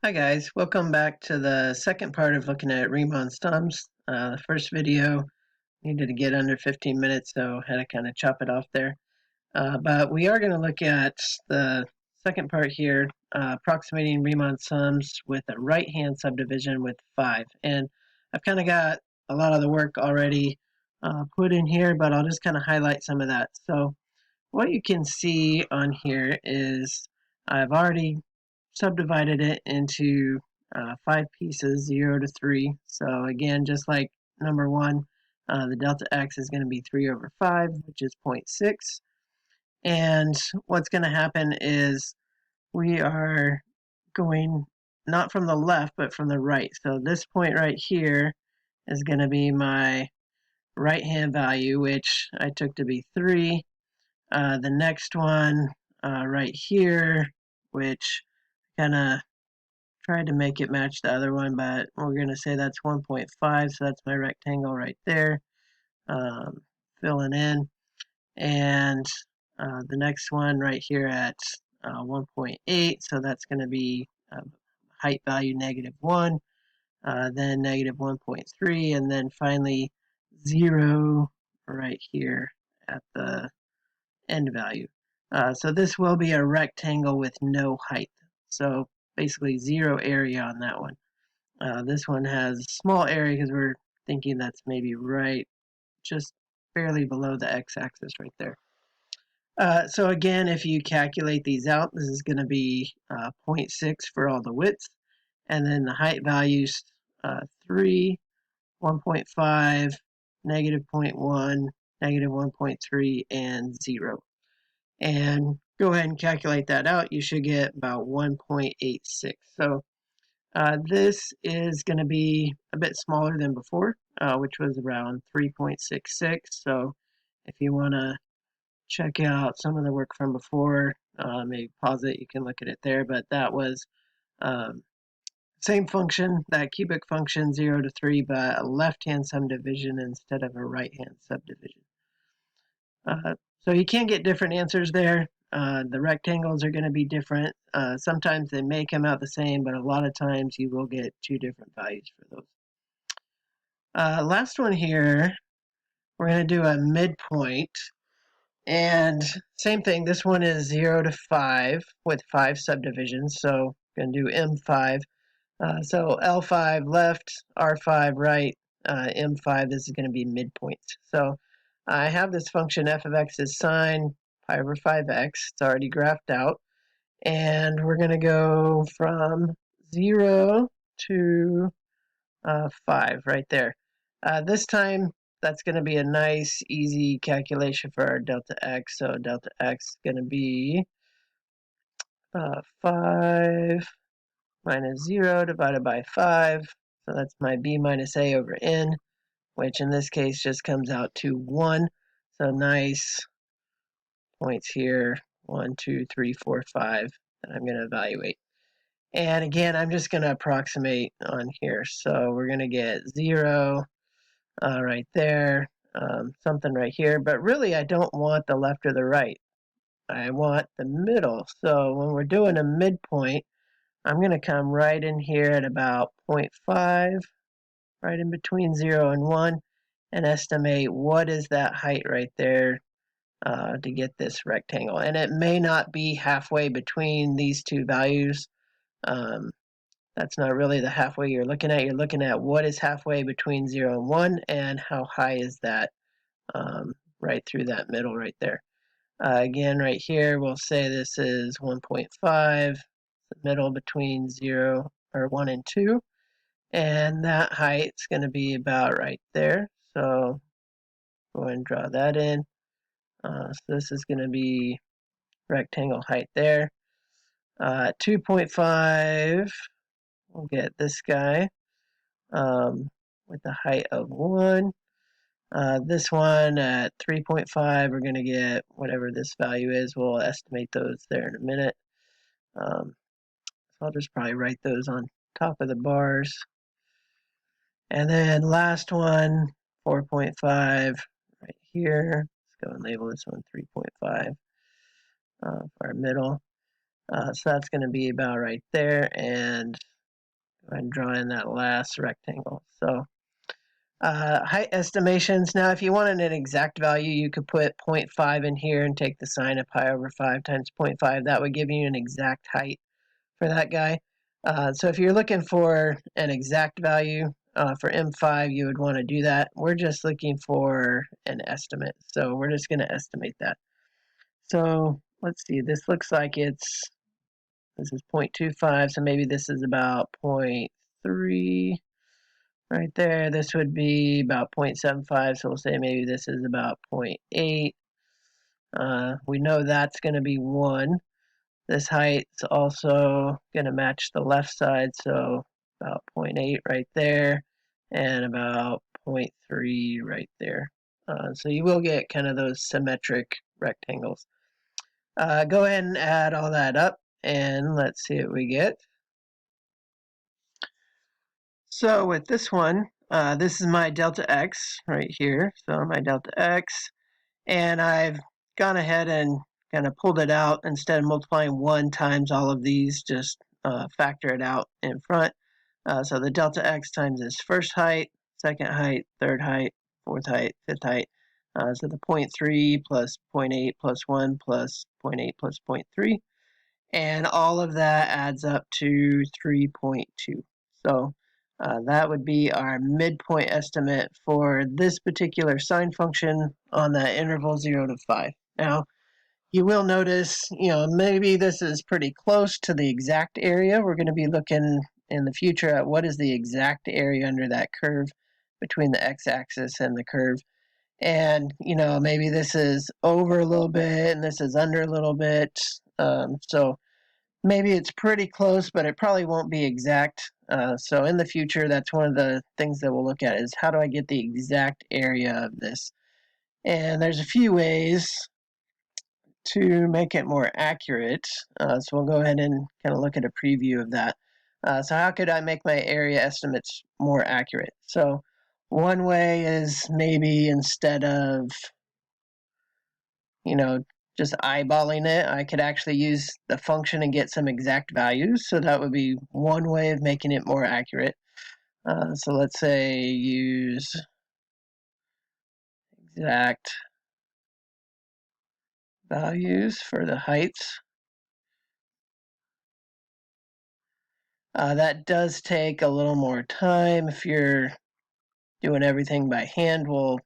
Hi guys, welcome back to the second part of looking at Riemann sums. The first video needed to get under 15 minutes, so had to kind of chop it off there. But we are going to look at the second part here, approximating Riemann sums with a right-hand subdivision with 5. And I've kind of got a lot of the work already put in here, but I'll just kind of highlight some of that. So what you can see on here is I've already subdivided it into 5 pieces, 0 to 3. So again, just like number 1, the delta x is going to be 3 over 5, which is 0.6. And what's going to happen is we are going not from the left, but from the right. So this point right here is going to be my right-hand value, which I took to be 3. The next one right here, which kind of tried to make it match the other one, but we're going to say that's 1.5, so that's my rectangle right there, filling in. And the next one right here at 1.8, so that's going to be height value -1, then -1.3, and then finally 0 right here at the end value. So this will be a rectangle with no height. So basically 0 area on that one. This one has small area because we're thinking that's maybe right just barely below the x-axis right there. So again, if you calculate these out, this is going to be 0.6 for all the widths, and then the height values 3, 1.5, -0.1, -1.3, and 0. And go ahead and calculate that out. You should get about 1.86. So this is going to be a bit smaller than before, which was around 3.66. So if you want to check out some of the work from before, maybe pause it, you can look at it there. But that was um, same function, that cubic function 0 to 3, but a left-hand subdivision instead of a right-hand subdivision. So you can get different answers there. The rectangles are going to be different. Sometimes they may come out the same, but a lot of times you will get 2 different values for those. Last one here, we're going to do a midpoint. And same thing, this one is 0 to 5 with 5 subdivisions. So I'm going to do M5. So L5 left, R5 right, M5, this is going to be midpoint. So I have this function f of x is sine pi over 5x. It's already graphed out. And we're going to go from 0 to 5 right there. This time, that's going to be a nice, easy calculation for our delta x. So delta x is going to be 5 minus 0 divided by 5. So that's my b minus a over n, which in this case just comes out to 1. So nice points here, 1, 2, 3, 4, 5, that I'm going to evaluate. And again, I'm just going to approximate on here. So we're going to get 0 right there, something right here. But really, I don't want the left or the right. I want the middle. So when we're doing a midpoint, I'm going to come right in here at about 0.5, right in between 0 and 1, and estimate what is that height right there to get this rectangle. And it may not be halfway between these two values. That's not really the halfway you're looking at. You're looking at what is halfway between 0 and 1 and how high is that right through that middle right there. Again, right here, we'll say this is 1.5, the middle between 0 or 1 and 2. And that height's going to be about right there. So go ahead and draw that in. So this is going to be rectangle height there. 2.5, we'll get this guy with the height of 1. This one at 3.5, we're going to get whatever this value is. We'll estimate those there in a minute. So I'll just probably write those on top of the bars. And then last one, 4.5 right here. Let's go and label this one 3.5 for our middle. So that's going to be about right there. And go ahead and draw in that last rectangle. So height estimations. Now, if you wanted an exact value, you could put 0.5 in here and take the sine of pi over 5 times 0.5. That would give you an exact height for that guy. So if you're looking for an exact value for M5, you would want to do that. We're just looking for an estimate. So we're just going to estimate that. So let's see, this looks like this is 0.25, so maybe this is about 0.3 right there. This would be about 0.75, so we'll say maybe this is about 0.8. We know that's going to be 1. This height's also going to match the left side, so about 0.8 right there, and about 0.3 right there. So you will get kind of those symmetric rectangles. Go ahead and add all that up, and let's see what we get. So with this one, this is my delta x right here. So my delta x, and I've gone ahead and kind of pulled it out. Instead of multiplying 1 times all of these, just factor it out in front. So the delta x times this first height, second height, third height, fourth height, fifth height. So the 0.3 plus 0.8 plus 1 plus 0.8 plus 0.3. And all of that adds up to 3.2. So that would be our midpoint estimate for this particular sine function on that interval 0 to 5. Now, you will notice, maybe this is pretty close to the exact area. We're going to be looking in the future at what is the exact area under that curve between the x-axis and the curve. And, maybe this is over a little bit and this is under a little bit. So maybe it's pretty close, but it probably won't be exact. So in the future, that's one of the things that we'll look at is how do I get the exact area of this? And there's a few ways to make it more accurate. So we'll go ahead and kind of look at a preview of that. So how could I make my area estimates more accurate? So one way is maybe instead of, just eyeballing it, I could actually use the function and get some exact values. So that would be one way of making it more accurate. So let's say use exact values for the heights. That does take a little more time. If you're doing everything by hand, we'll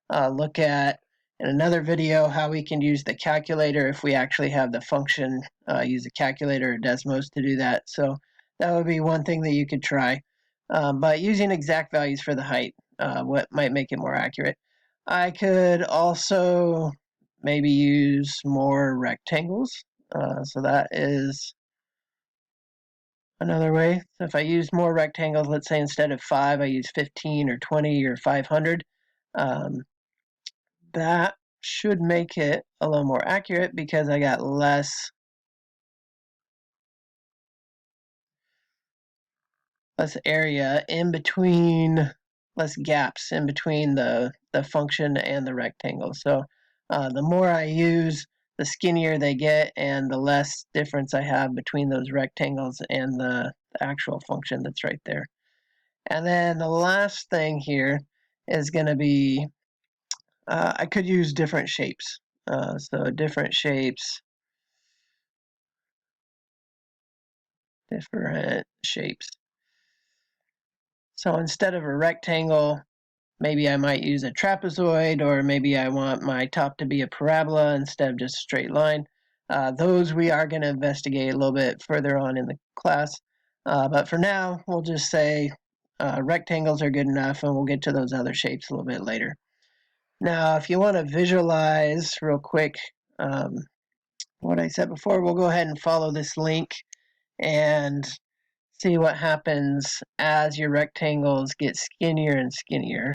look at in another video how we can use the calculator if we actually have the function, use a calculator or Desmos to do that. So that would be one thing that you could try. But using exact values for the height, what might make it more accurate. I could also maybe use more rectangles. So that is another way. So if I use more rectangles, let's say instead of 5, I use 15 or 20 or 500. That should make it a little more accurate because I got less area in between, less gaps in between the function and the rectangle. So the more I use, the skinnier they get and the less difference I have between those rectangles and the actual function that's right there. And then the last thing here is going to be, I could use different shapes. So different shapes. So instead of a rectangle, maybe I might use a trapezoid, or maybe I want my top to be a parabola instead of just a straight line. Those we are going to investigate a little bit further on in the class. But for now, we'll just say rectangles are good enough, and we'll get to those other shapes a little bit later. Now, if you want to visualize real quick what I said before, we'll go ahead and follow this link and see what happens as your rectangles get skinnier and skinnier.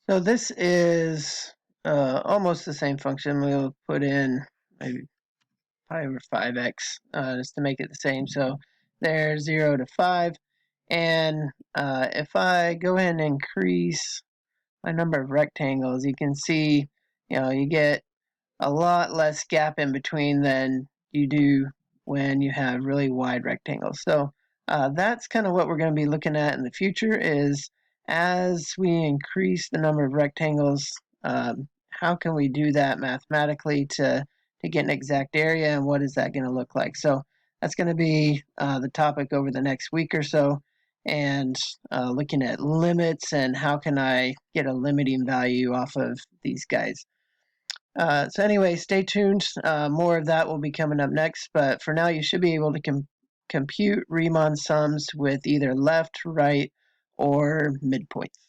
So this is almost the same function. We'll put in maybe pi over 5x just to make it the same. So there's 0 to 5. And if I go ahead and increase my number of rectangles, you can see, you get a lot less gap in between than you do when you have really wide rectangles. So that's kind of what we're going to be looking at in the future is as we increase the number of rectangles, how can we do that mathematically to get an exact area, and what is that going to look like? So that's going to be the topic over the next week or so, and looking at limits and how can I get a limiting value off of these guys. So anyway, stay tuned. More of that will be coming up next, but for now you should be able to compute Riemann sums with either left, right, or midpoints.